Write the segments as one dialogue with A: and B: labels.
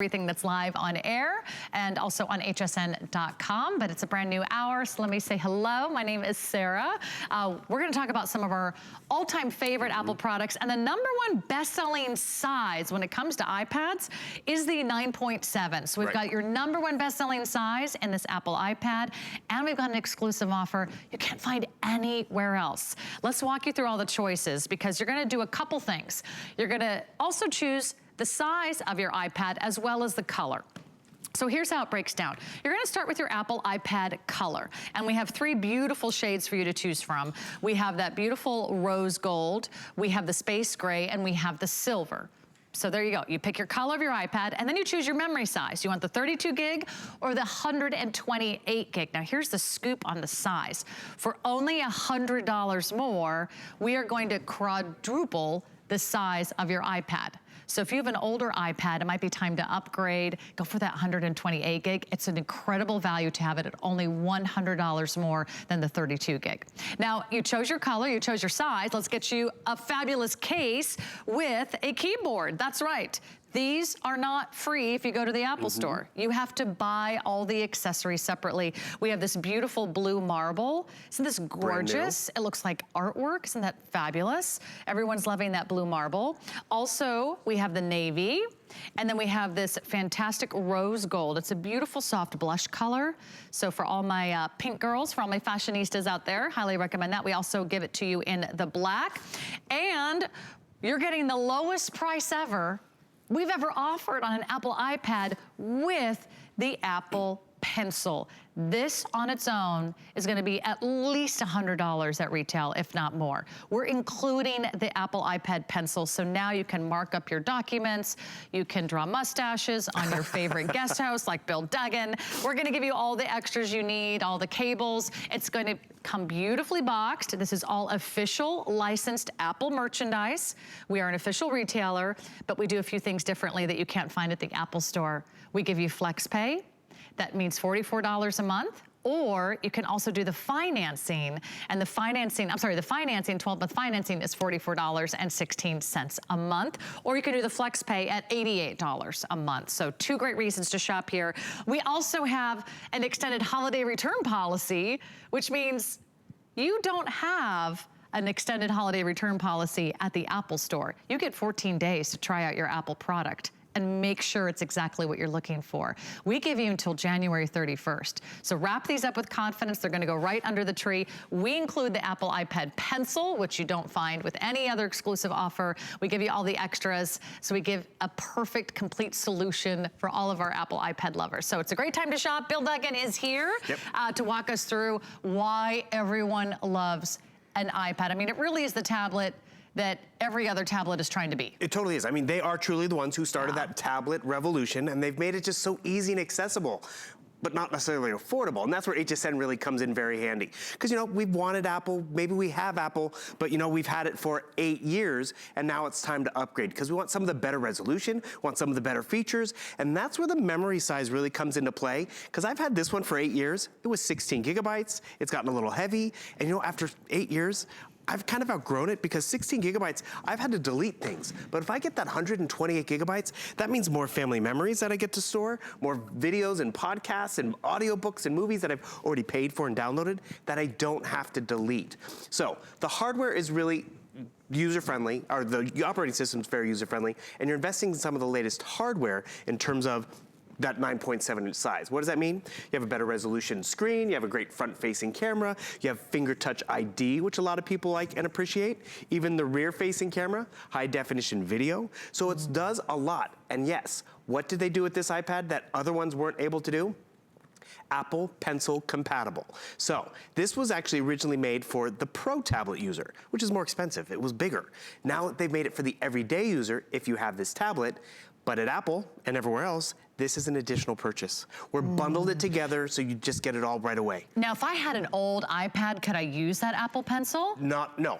A: Everything that's live on air and also on hsn.com, but it's a brand new hour, so let me say hello. My name is Sarah. We're gonna talk about some of our all-time favorite Apple products, and the #1 best-selling size when it comes to iPads is the 9.7. So we've got your #1 best-selling size in this Apple iPad, and we've got an exclusive offer you can't find anywhere else. Let's walk you through all the choices because you're gonna do a couple things. You're gonna also choose the size of your iPad as well as the color. So here's how it breaks down. You're gonna start with your Apple iPad color, and we have 3 beautiful shades for you to choose from. We have that beautiful rose gold, we have the space gray, and we have the silver. So there you go. You pick your color of your iPad, and then you choose your memory size. You want the 32 gig or the 128 gig. Now here's the scoop on the size. For only $100 more, we are going to quadruple the size of your iPad. So if you have an older iPad, it might be time to upgrade, go for that 128 gig. It's an incredible value to have it at only $100 more than the 32 gig. Now, you chose your color, you chose your size. Let's get you a fabulous case with a keyboard. That's right. These are not free if you go to the Apple Store. You have to buy all the accessories separately. We have this beautiful blue marble. Isn't this gorgeous? It looks like artwork. Isn't that fabulous? Everyone's loving that blue marble. Also, we have the navy. And then we have this fantastic rose gold. It's a beautiful soft blush color. So for all my pink girls, for all my fashionistas out there, highly recommend that. We also give it to you in the black. And you're getting the lowest price ever we've ever offered on an Apple iPad with the Apple Pencil. This on its own is gonna be at least $100 at retail, if not more. We're including the Apple iPad Pencil, so now you can mark up your documents, you can draw mustaches on your favorite guest host like Bill Duggan. We're gonna give you all the extras you need, all the cables. It's gonna come beautifully boxed. This is all official licensed Apple merchandise. We are an official retailer, but we do a few things differently that you can't find at the Apple Store. We give you FlexPay. That means $44 a month, or you can also do the financing, and the financing 12-month financing is $44.16 a month, or you can do the FlexPay at $88 a month. So 2 great reasons to shop here. We also have an extended holiday return policy, which means you don't have an extended holiday return policy at the Apple Store. You get 14 days to try out your Apple product and make sure it's exactly what you're looking for. We give you until January 31st. So wrap these up with confidence. They're gonna go right under the tree. We include the Apple iPad Pencil, which you don't find with any other exclusive offer. We give you all the extras. So we give a perfect, complete solution for all of our Apple iPad lovers. So it's a great time to shop. Bill Duggan is here to walk us through why everyone loves an iPad. I mean, it really is the tablet that every other tablet is trying to be.
B: It totally is. I mean, they are truly the ones who started that tablet revolution, and they've made it just so easy and accessible, but not necessarily affordable. And that's where HSN really comes in very handy. Because, you know, we've wanted Apple, maybe we have Apple, but, you know, we've had it for 8 years, and now it's time to upgrade because we want some of the better resolution, want some of the better features, and that's where the memory size really comes into play. Because I've had this one for 8 years. It was 16 gigabytes. It's gotten a little heavy, and, you know, after 8 years, I've kind of outgrown it because 16 gigabytes, I've had to delete things. But if I get that 128 gigabytes, that means more family memories that I get to store, more videos and podcasts and audiobooks and movies that I've already paid for and downloaded that I don't have to delete. So the hardware is really user-friendly, or the operating system is very user-friendly, and you're investing in some of the latest hardware in terms of that 9.7 inch size. What does that mean? You have a better resolution screen, you have a great front-facing camera, you have finger touch ID, which a lot of people like and appreciate, even the rear-facing camera, high-definition video. So it does a lot. And yes, what did they do with this iPad that other ones weren't able to do? Apple Pencil compatible. So this was actually originally made for the Pro tablet user, which is more expensive. It was bigger. Now they've made it for the everyday user if you have this tablet. But at Apple and everywhere else, this is an additional purchase. We're bundled it together so you just get it all right away.
A: Now, if I had an old iPad, could I use that Apple Pencil?
B: No.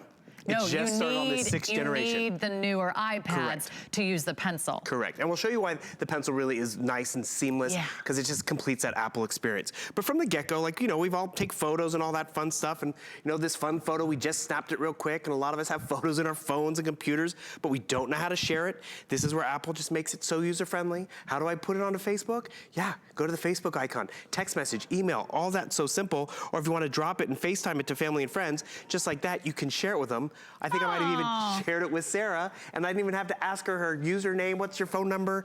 A: No,
B: it just started on the 6th generation.
A: You need the newer iPads
B: Correct.
A: to use the pencil.
B: Correct, and we'll show you why the pencil really is nice and seamless, because it just completes that Apple experience. But from the get-go, like, you know, we've all take photos and all that fun stuff, and you know, this fun photo, we just snapped it real quick, and a lot of us have photos in our phones and computers, but we don't know how to share it. This is where Apple just makes it so user-friendly. How do I put it onto Facebook? Yeah, go to the Facebook icon, text message, email, all that so simple. Or if you want to drop it and FaceTime it to family and friends, just like that, you can share it with them. I think I might have even shared it with Sarah, and I didn't even have to ask her username, what's your phone number?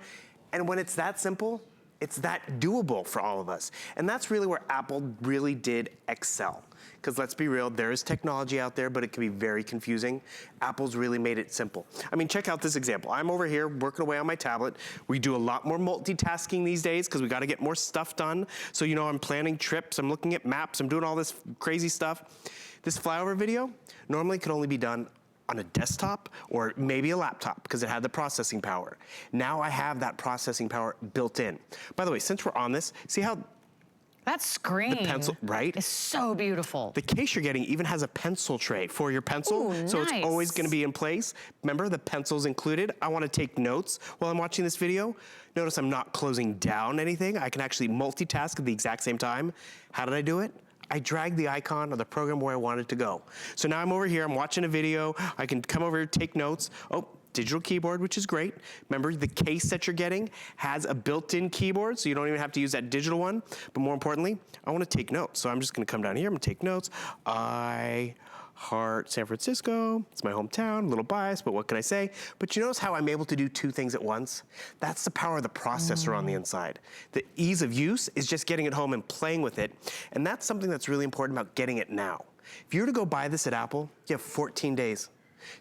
B: And when it's that simple, it's that doable for all of us. And that's really where Apple really did excel. Because let's be real, there is technology out there, but it can be very confusing. Apple's really made it simple. I mean, check out this example. I'm over here working away on my tablet. We do a lot more multitasking these days because we got to get more stuff done. So, you know, I'm planning trips, I'm looking at maps, I'm doing all this crazy stuff. This flyover video normally could only be done on a desktop or maybe a laptop because it had the processing power. Now I have that processing power built in. By the way, since we're on this, see how
A: that screen,
B: the pencil, right?
A: Is so beautiful.
B: The case you're getting even has a pencil tray for your pencil.
A: Ooh,
B: so
A: nice.
B: It's always gonna be in place. Remember, the pencil's included. I wanna take notes while I'm watching this video. Notice I'm not closing down anything. I can actually multitask at the exact same time. How did I do it? I dragged the icon of the program where I wanted to go. So now I'm over here, I'm watching a video. I can come over here, take notes. Oh, digital keyboard, which is great. Remember, the case that you're getting has a built-in keyboard, so you don't even have to use that digital one. But more importantly, I want to take notes. So I'm just going to come down here, I'm going to take notes. I heart San Francisco. It's my hometown, a little biased, but what can I say? But you notice how I'm able to do two things at once? That's the power of the processor on the inside. The ease of use is just getting it home and playing with it. And that's something that's really important about getting it now. If you were to go buy this at Apple, you have 14 days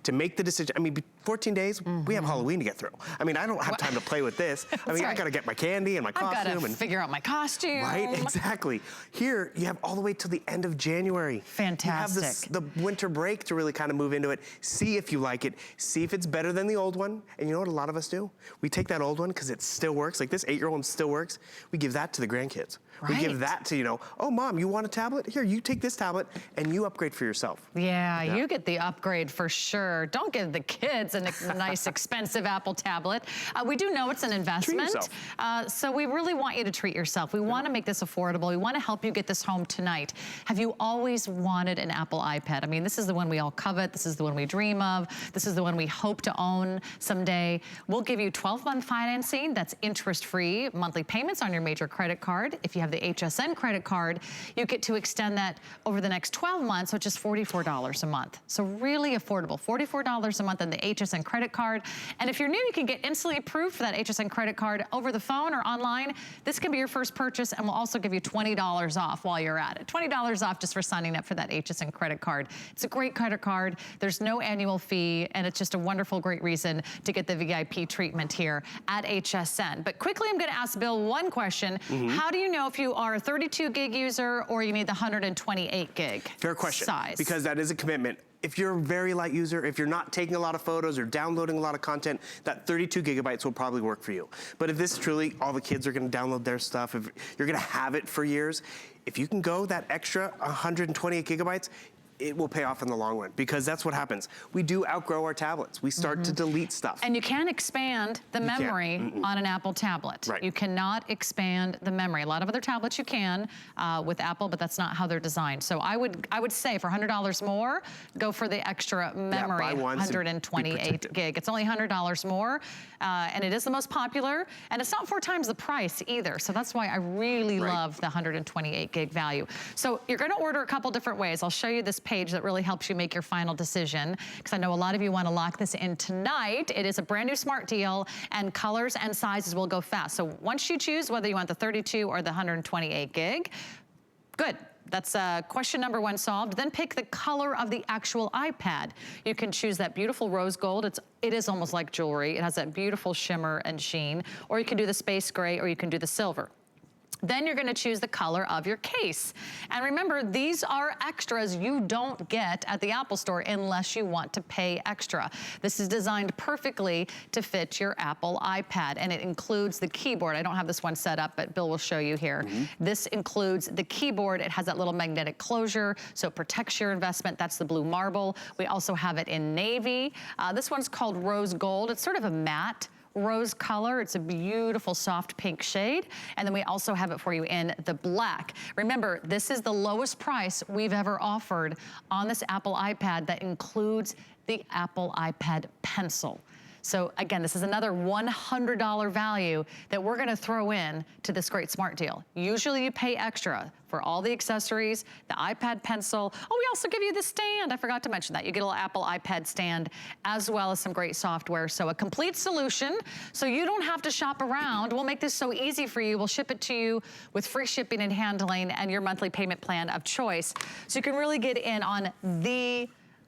B: to make the decision. I mean, 14 days, we have Halloween to get through. I mean, I don't have time to play with this. I mean, I gotta get my candy and my costume.
A: I've gotta figure out my costume.
B: Right, exactly. Here, you have all the way till the end of January.
A: Fantastic.
B: You have the winter break to really kind of move into it, see if you like it, see if it's better than the old one. And you know what a lot of us do? We take that old one because it still works, like this 8-year-old one still works. We give that to the grandkids.
A: Right.
B: We give that to, you know, oh, Mom, you want a tablet? Here, you take this tablet and you upgrade for yourself.
A: Yeah, you get the upgrade for sure. Don't give the kids a nice, expensive Apple tablet. We do know it's an investment.
B: Treat yourself.
A: So we really want you to treat yourself. We want to make this affordable. We want to help you get this home tonight. Have you always wanted an Apple iPad? I mean, this is the one we all covet. This is the one we dream of. This is the one we hope to own someday. We'll give you 12-month financing that's interest-free, monthly payments on your major credit card. If you have the HSN credit card, you get to extend that over the next 12 months, which is $44 a month. So really affordable, $44 a month on the HSN credit card. And if you're new, you can get instantly approved for that HSN credit card over the phone or online. This can be your first purchase, and we'll also give you $20 off while you're at it. $20 off just for signing up for that HSN credit card. It's a great credit card. There's no annual fee, and it's just a wonderful, great reason to get the VIP treatment here at HSN. But quickly, I'm gonna ask Bill one question. How do you know if you are a 32 gig user or you need the 128 gig
B: Fair question,
A: size?
B: because that is a commitment. If you're a very light user, if you're not taking a lot of photos or downloading a lot of content, that 32 gigabytes will probably work for you. But if this truly, all the kids are gonna download their stuff, if you're gonna have it for years, if you can go that extra 128 gigabytes, it will pay off in the long run, because that's what happens. We do outgrow our tablets. We start to delete stuff.
A: And you can expand the memory on an Apple tablet.
B: Right.
A: You cannot expand the memory. A lot of other tablets you can with Apple, but that's not how they're designed. So I would say for $100 more, go for the extra memory,
B: buy one, so be
A: 128
B: protected.
A: gig. It's only $100 more, and it is the most popular, and it's not 4 times the price either. So that's why I really love the 128 gig value. So you're gonna order a couple different ways. I'll show you this page that really helps you make your final decision, because I know a lot of you want to lock this in tonight. It is a brand new smart deal, and colors and sizes will go fast. So once you choose whether you want the 32 or the 128 gig, good. That's question number 1 solved. Then pick the color of the actual iPad. You can choose that beautiful rose gold. It is almost like jewelry. It has that beautiful shimmer and sheen. Or you can do the space gray, or you can do the silver. Then you're gonna choose the color of your case. And remember, these are extras you don't get at the Apple Store unless you want to pay extra. This is designed perfectly to fit your Apple iPad, and it includes the keyboard. I don't have this one set up, but Bill will show you here. This includes the keyboard. It has that little magnetic closure, so it protects your investment. That's the blue marble. We also have it in navy. This one's called rose gold. It's sort of a matte rose color. It's a beautiful soft pink shade. And then we also have it for you in the black. Remember, this is the lowest price we've ever offered on this Apple iPad that includes the Apple iPad Pencil. So again, this is another $100 value that we're gonna throw in to this great smart deal. Usually you pay extra for all the accessories, the iPad Pencil. Oh, we also give you the stand. I forgot to mention that. You get a little Apple iPad stand as well as some great software. So a complete solution, so you don't have to shop around. We'll make this so easy for you. We'll ship it to you with free shipping and handling and your monthly payment plan of choice. So you can really get in on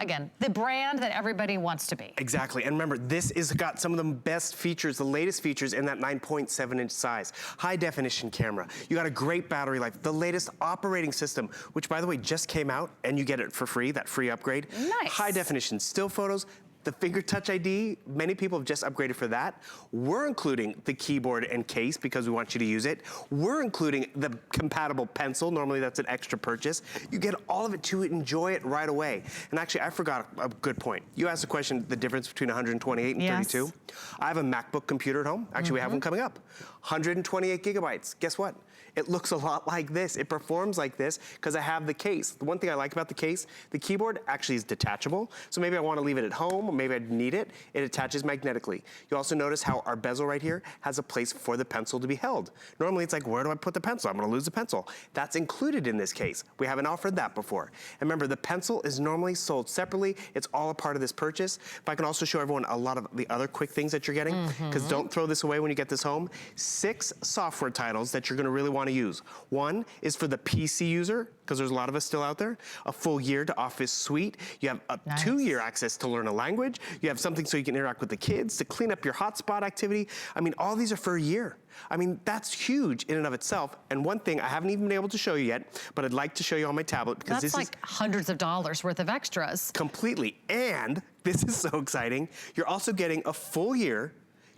A: again, the brand that everybody wants to be.
B: Exactly, and remember, this has got some of the best features, the latest features in that 9.7-inch size. High definition camera. You got a great battery life. The latest operating system, which by the way, just came out, and you get it for free, that free upgrade.
A: Nice.
B: High definition still photos. The finger touch ID, many people have just upgraded for that. We're including the keyboard and case because we want you to use it. We're including the compatible pencil. Normally that's an extra purchase. You get all of it to enjoy it right away. And actually, I forgot a good point. You asked the question, the difference between 128 and 32. I have a MacBook computer at home. Actually, we have one coming up. 128 gigabytes. Guess what? It looks a lot like this. It performs like this because I have the case. The one thing I like about the case, the keyboard actually is detachable. So maybe I want to leave it at home, or maybe I need it. It attaches magnetically. You also notice how our bezel right here has a place for the pencil to be held. Normally it's like, where do I put the pencil? I'm going to lose the pencil. That's included in this case. We haven't offered that before. And remember, the pencil is normally sold separately. It's all a part of this purchase. If I can also show everyone a lot of the other quick things that you're getting, because don't throw this away when you get this home. 6 software titles that you're going to really want to use. One is for the PC user, because there's a lot of us still out there. A full year to Office Suite. You have a 2-year access to learn a language. You have something so you can interact with the kids, to clean up your hotspot activity. I mean, all these are for a year. I mean, that's huge in and of itself. And one thing I haven't even been able to show you yet, but I'd like to show you on my tablet, because
A: that's like hundreds of dollars worth of extras.
B: Completely. And this is so exciting. You're also getting a full year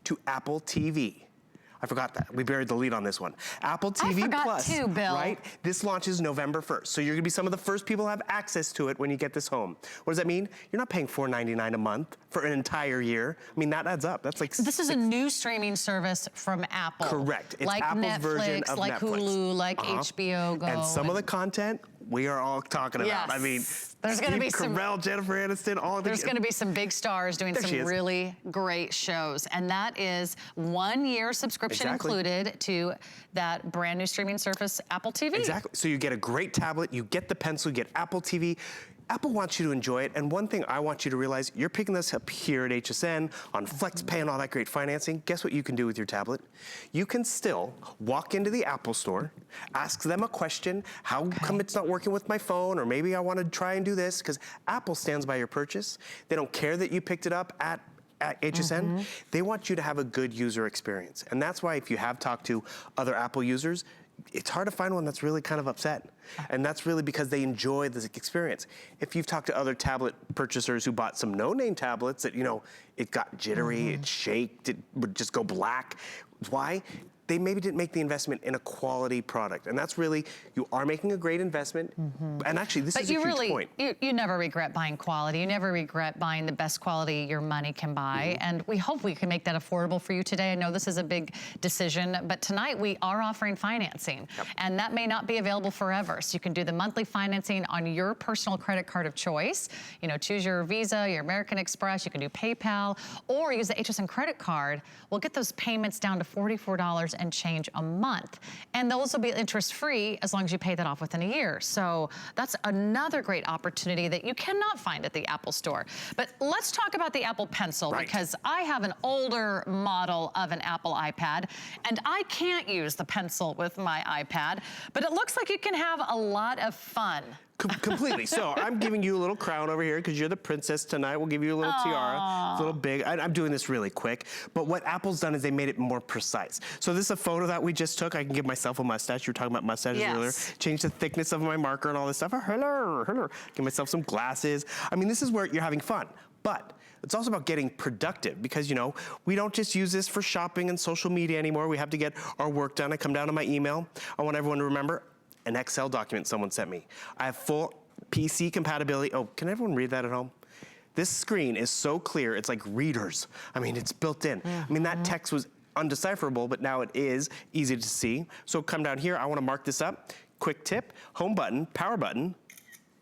B: to Apple TV. I forgot that. We buried the lead on this one. Apple TV Plus,
A: too, Bill.
B: right? This launches November 1st. So you're gonna be some of the first people to have access to it when you get this home. What does that mean? You're not paying $4.99 a month for an entire year. I mean, that adds up. That's like
A: This is a new streaming service from Apple.
B: Correct. It's
A: like
B: Apple's
A: Netflix,
B: version of
A: like
B: Netflix.
A: Hulu, like HBO Go.
B: And some of the content we are all talking about. I mean,
A: there's going to be
B: Carell, Jennifer Aniston, all of the...
A: There's going to be some big stars doing some really great shows. And that is 1 year subscription included to that brand new streaming service, Apple TV.
B: Exactly. So you get a great tablet, you get the pencil, you get Apple TV. Apple wants you to enjoy it, and one thing I want you to realize, you're picking this up here at HSN on FlexPay and all that great financing. Guess what you can do with your tablet? You can still walk into the Apple Store, ask them a question, how come it's not working with my phone, or maybe I want to try and do this, because Apple stands by your purchase. They don't care that you picked it up at HSN. They want you to have a good user experience, and that's why if you have talked to other Apple users, it's hard to find one that's really kind of upset. And that's really because they enjoy this experience. If you've talked to other tablet purchasers who bought some no-name tablets that, you know, it got jittery, it shaked, it would just go black. Why? They maybe didn't make the investment in a quality product. And that's really, you are making a great investment. And actually, this is a huge point.
A: You never regret buying quality. You never regret buying the best quality your money can buy. And we hope we can make that affordable for you today. I know this is a big decision, but tonight we are offering financing. And that may not be available forever. So you can do the monthly financing on your personal credit card of choice. You know, choose your Visa, your American Express, you can do PayPal, or use the HSN credit card. We'll get those payments down to $44 and change a month. And those will be interest-free as long as you pay that off within a year. So that's another great opportunity that you cannot find at the Apple Store. But let's talk about the Apple Pencil, because I have an older model of an Apple iPad, and I can't use the pencil with my iPad, but it looks like you can have a lot of fun
B: Completely. So I'm giving you a little crown over here because you're the princess tonight. We'll give you a little tiara. It's a little big. I'm doing this really quick. But what Apple's done is they made it more precise. So this is a photo that we just took. I can give myself a mustache. You were talking about mustaches earlier. Change the thickness of my marker and all this stuff. Oh, hello. Give myself some glasses. I mean, this is where you're having fun. But it's also about getting productive because, you know, we don't just use this for shopping and social media anymore. We have to get our work done. I come down to my email. I want everyone to remember an Excel document someone sent me. I have full PC compatibility. Oh, can everyone read that at home? This screen is so clear, it's like readers. I mean, it's built in. I mean, that text was undecipherable, but now it is easy to see. So come down here, I wanna mark this up. Quick tip, home button, power button.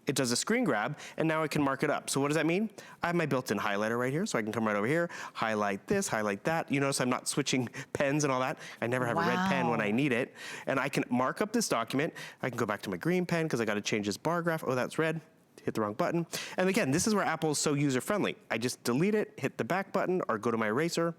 B: It does a screen grab, and now I can mark it up. So what does that mean? I have my built-in highlighter right here, so I can come right over here, highlight this, highlight that. You notice I'm not switching pens and all that. I never have a red pen when I need it. And I can mark up this document. I can go back to my green pen because I gotta change this bar graph. Oh, that's red. Hit the wrong button. And again, this is where Apple is so user-friendly. I just delete it, hit the back button, or go to my eraser,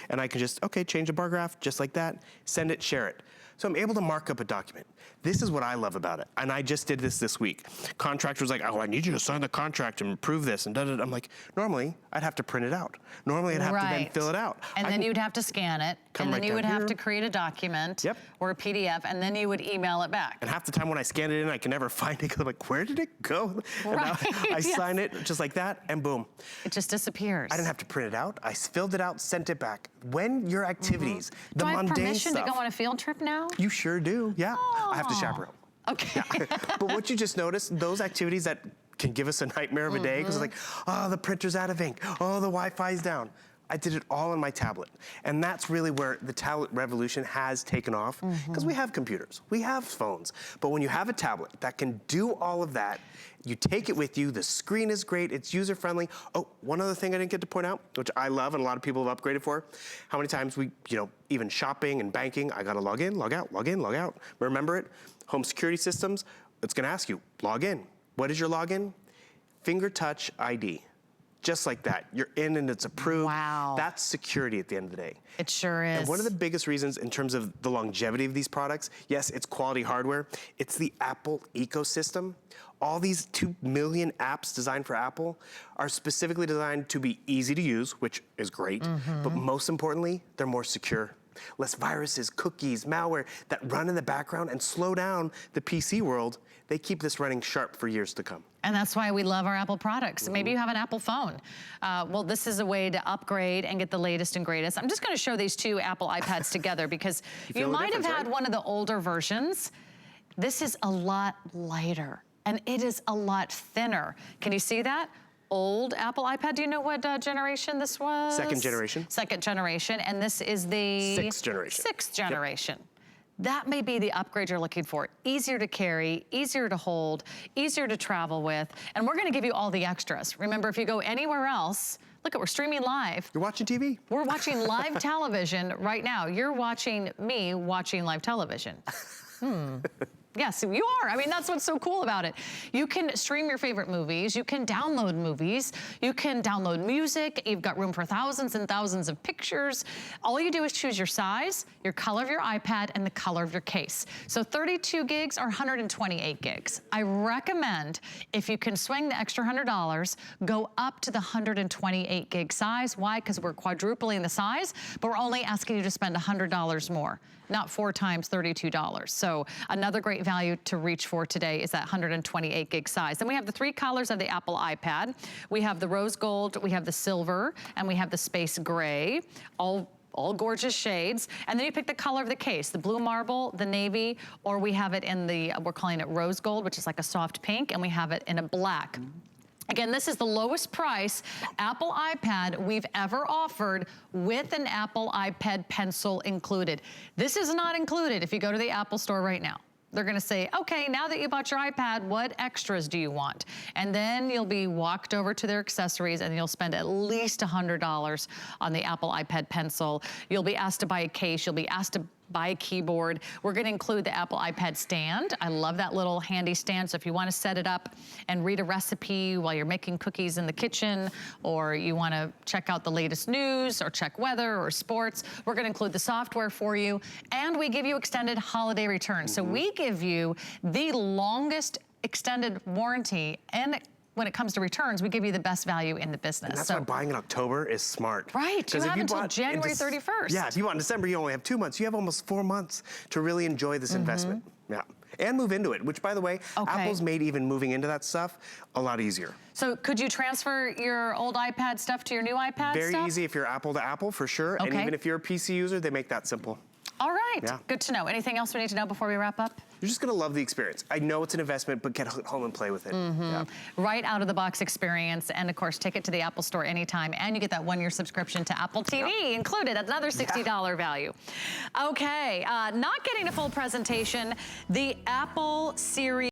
B: and I can just, okay, change the bar graph just like that, send it, share it. So I'm able to mark up a document. This is what I love about it. And I just did this week. Contractor was like, oh, I need you to sign the contract and approve this and da-da-da. I'm like, normally I'd have to print it out. Normally I'd have to then fill it out.
A: And then you'd have to scan it. And then you would have to create a document or a PDF, and then you would email it back.
B: And half the time when I scan it in, I can never find it because I'm like, where did it go?
A: Right.
B: I sign it just like that, and boom.
A: It just disappears.
B: I didn't have to print it out. I filled it out, sent it back. When your activities, the mundane stuff.
A: Do I have permission to go on a field trip now?
B: You sure do, yeah. I have to chaperone.
A: Okay.
B: Yeah. But what you just noticed, those activities that can give us a nightmare of a day, because it's like, oh, the printer's out of ink. Oh, the Wi-Fi's down. I did it all on my tablet. And that's really where the tablet revolution has taken off, because we have computers, we have phones. But when you have a tablet that can do all of that, you take it with you, the screen is great, it's user-friendly. Oh, one other thing I didn't get to point out, which I love and a lot of people have upgraded for, how many times we, you know, even shopping and banking, I gotta log in, log out, log in, log out. Remember it? Home security systems, it's gonna ask you, log in. What is your login? Finger touch ID. Just like that, you're in and it's approved.
A: Wow.
B: That's security at the end of the day.
A: It sure is.
B: And one of the biggest reasons in terms of the longevity of these products, yes, it's quality hardware, it's the Apple ecosystem. All these 2 million apps designed for Apple are specifically designed to be easy to use, which is great, but most importantly, they're more secure. Less viruses, cookies, malware that run in the background and slow down the PC world. They keep this running sharp for years to come.
A: And that's why we love our Apple products. Maybe you have an Apple phone. Well, this is a way to upgrade and get the latest and greatest. I'm just gonna show these two Apple iPads together because you might have had one of the older versions. This is a lot lighter and it is a lot thinner. Can you see that? Old Apple iPad. Do you know what generation this was?
B: Second generation.
A: Second generation, and this is the
B: sixth generation.
A: Sixth generation. Yep. That may be the upgrade you're looking for. Easier to carry, easier to hold, easier to travel with, and we're gonna give you all the extras. Remember, if you go anywhere else, look, we're streaming live.
B: You're watching TV.
A: We're watching live television right now. You're watching me watching live television. Yes, you are. I mean, that's what's so cool about it. You can stream your favorite movies. You can download movies. You can download music. You've got room for thousands and thousands of pictures. All you do is choose your size, your color of your iPad, and the color of your case. So 32 gigs or 128 gigs. I recommend, if you can swing the extra $100, go up to the 128 gig size. Why? Because we're quadrupling the size, but we're only asking you to spend $100 more, not 4 times $32. So another great value to reach for today is that 128 gig size. Then we have the 3 colors of the Apple iPad. We have the rose gold, we have the silver, and we have the space gray, all gorgeous shades. And then you pick the color of the case, the blue marble, the navy, or we have it in the, we're calling it rose gold, which is like a soft pink, and we have it in a black. Again, this is the lowest price Apple iPad we've ever offered with an Apple iPad pencil included. This is not included if you go to the Apple store right now. They're gonna say, okay, now that you bought your iPad, what extras do you want? And then you'll be walked over to their accessories and you'll spend at least $100 on the Apple iPad pencil. You'll be asked to buy a case, you'll be asked to buy a keyboard. We're gonna include the Apple iPad stand. I love that little handy stand. So if you wanna set it up and read a recipe while you're making cookies in the kitchen, or you wanna check out the latest news or check weather or sports, we're gonna include the software for you. And we give you extended holiday returns. So we give you the longest extended warranty, and when it comes to returns, we give you the best value in the business.
B: And that's why buying in October is smart.
A: Right, you have until January 31st.
B: Yeah, if you bought in December, you only have 2 months. You have almost 4 months to really enjoy this investment. Yeah, and move into it, which by the way, Apple's made even moving into that stuff a lot easier.
A: So could you transfer your old iPad stuff to your new iPad
B: Very easy if you're Apple to Apple, for sure. And even if you're a PC user, they make that simple.
A: All right, good to know. Anything else we need to know before we wrap up?
B: You're just gonna love the experience. I know it's an investment, but get home and play with it. Yeah.
A: Right out of the box experience, and of course, take it to the Apple Store anytime, and you get that 1-year subscription to Apple TV included, another $60 value. Okay, not getting a full presentation, the Apple Series